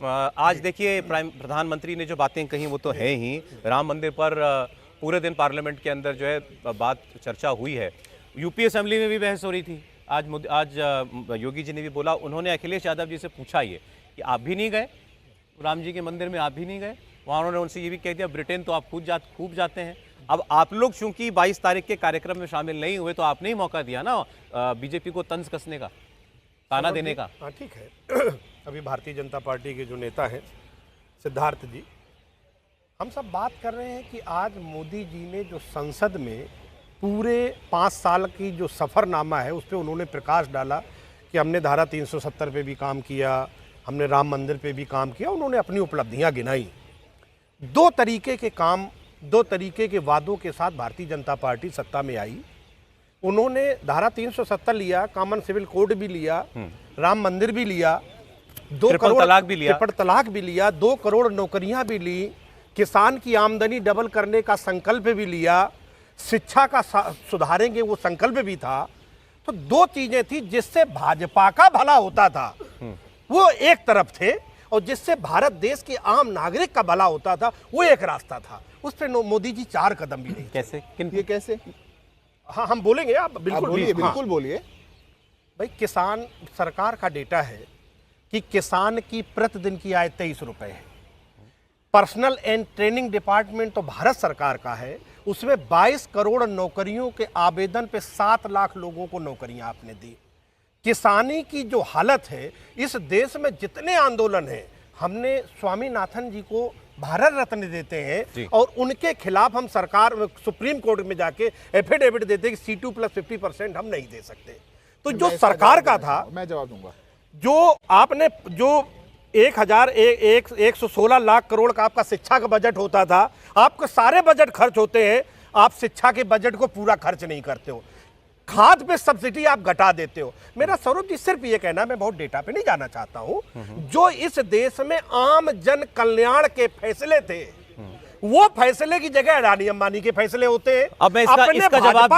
आज देखिए प्रधानमंत्री ने जो बातें कही वो तो है ही। राम मंदिर पर पूरे दिन पार्लियामेंट के अंदर जो है बात चर्चा हुई है। यूपी असेंबली में भी बहस हो रही थी। आज योगी जी ने भी बोला, उन्होंने अखिलेश यादव जी से पूछा ये कि आप भी नहीं गए राम जी के मंदिर में, आप भी नहीं गए वहाँ। उन्होंने उनसे ये भी कह दिया ब्रिटेन तो आप खूब जाते हैं। अब आप लोग चूंकि 22 तारीख के कार्यक्रम में शामिल नहीं हुए तो आपने ही मौका दिया ना बीजेपी को तंज कसने का, ताना देने का। हाँ ठीक है। अभी भारतीय जनता पार्टी के जो नेता हैं सिद्धार्थ जी, हम सब बात कर रहे हैं कि आज मोदी जी ने जो संसद में पूरे 5 साल की जो सफ़रनामा है उस पर उन्होंने प्रकाश डाला कि हमने धारा 370 पे भी काम किया, हमने राम मंदिर पे भी काम किया। उन्होंने अपनी उपलब्धियां गिनाई। 2 तरीके के काम, 2 तरीके के वादों के साथ भारतीय जनता पार्टी सत्ता में आई। उन्होंने धारा 370 लिया, कॉमन सिविल कोड भी लिया, राम मंदिर भी लिया, 2 करोड़ तलाक भी लिया, ट्रिपल तलाक भी लिया, 2 करोड़ नौकरियां भी ली, किसान की आमदनी डबल करने का संकल्प भी लिया, शिक्षा का सुधारेंगे वो संकल्प भी था। तो 2 चीजें थी जिससे भाजपा का भला होता था वो एक तरफ थे, और जिससे भारत देश के आम नागरिक का भला होता था वो एक रास्ता था। उस पर मोदी जी 4 कदम भी नहीं। कैसे? ये कैसे? हाँ हम बोलेंगे, आप बिल्कुल बोलिए, बिल्कुल बोलिए। भाई किसान, सरकार का डेटा है कि किसान की प्रतिदिन की आय 23 रुपए है। पर्सनल एंड ट्रेनिंग डिपार्टमेंट तो भारत सरकार का है, उसमें 22 करोड़ नौकरियों के आवेदन पे 7 लाख लोगों को नौकरियां आपने दी। किसानी की जो हालत है, इस देश में जितने आंदोलन हैं, हमने स्वामीनाथन जी को भारत रत्न देते हैं और उनके खिलाफ हम सरकार सुप्रीम कोर्ट में जाके एफिडेविट देते हैं कि C2 + 50% हम नहीं दे सकते। तो जो सरकार का था, मैं जवाब दूंगा, जो आपने जो 116 लाख करोड़ का आपका शिक्षा का बजट होता था, आपके सारे बजट खर्च होते हैं, आप शिक्षा के बजट को पूरा खर्च नहीं करते हो। खाद पे सब्सिडी आप घटा देते हो। मेरा सौरभ जी सिर्फ ये कहना, मैं बहुत डेटा पे नहीं जाना चाहता हूं, जो इस देश में आम जन कल्याण के फैसले थे वो फैसले की जगह अडानी अंबानी के फैसले होते हैं। अब मैं इसका जवाब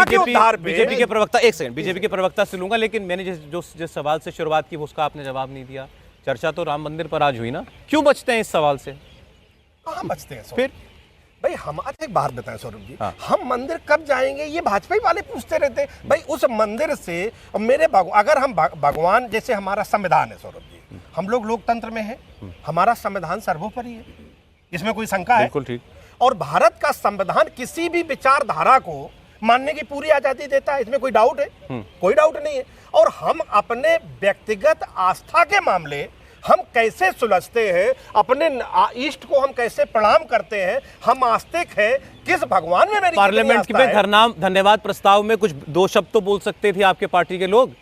बीजेपी के प्रवक्ता, एक सेकंड, बीजेपी के प्रवक्ता से लूंगा, लेकिन मैंने जिस सवाल से शुरुआत की उसका आपने जवाब नहीं दिया। चर्चा तो राम मंदिर पर आज हुई ना, क्यों बचते हैं इस सवाल से? कहां बचते हैं फिर? भाई हमारे एक बात बताएं सौरभ जी, हम मंदिर कब जाएंगे ये भाजपा वाले पूछते रहते हैं। भाई उस मंदिर से मेरे अगर हम भगवान, जैसे हमारा संविधान है सौरभ जी, हम लोग लोकतंत्र में हैं, हमारा संविधान सर्वोपरि है, इसमें कोई शंका है? बिल्कुल ठीक। और भारत का संविधान किसी भी विचारधारा को मानने की पूरी आजादी देता है, इसमें कोई डाउट है? कोई डाउट नहीं है। और हम अपने व्यक्तिगत आस्था के मामले हम कैसे सुलझते हैं, अपने इष्ट को हम कैसे प्रणाम करते हैं, हम आस्तिक हैं, किस भगवान में मेरी पार्लियामेंट में धन्यवाद प्रस्ताव में कुछ 2 शब्द तो बोल सकते थे आपके पार्टी के लोग,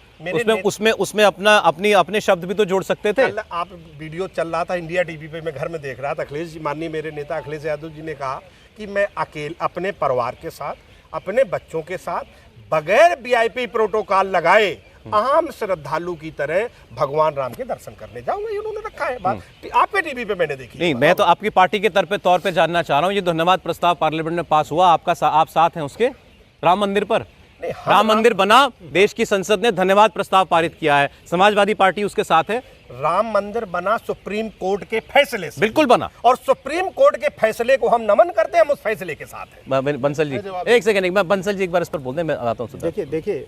उसमें अपने शब्द भी तो जोड़ सकते थे। आप वीडियो चल रहा था इंडिया टीवी पे, मैं घर में देख रहा था, अखिलेश जी, माननीय मेरे नेता अखिलेश यादव जी ने कहा कि मैं अकेले अपने परिवार के साथ, अपने बच्चों के साथ, बगैर VIP प्रोटोकॉल लगाए आम श्रद्धालु की तरह भगवान राम के दर्शन करने जाऊंगा। ये उन्होंने रखा है बात, आपके टीवी पे मैंने देखी। नहीं, मैं तो आपकी पार्टी के तौर पे जानना चाह रहा हूँ, ये धन्यवाद प्रस्ताव पार्लियामेंट में पास हुआ, आप साथ हैं उसके? राम मंदिर पर राम मंदिर बना, देश की संसद ने धन्यवाद प्रस्ताव पारित किया है, समाजवादी पार्टी उसके साथ है। राम मंदिर बना सुप्रीम कोर्ट के फैसले से, बिल्कुल बना, और सुप्रीम कोर्ट के फैसले को हम नमन करते हैं, हम उस फैसले के साथ हैं। बंसल जी एक सेकंड, मैं बंसल जी एक बार इस पर बोल दें, मैं आता हूँ। देखिए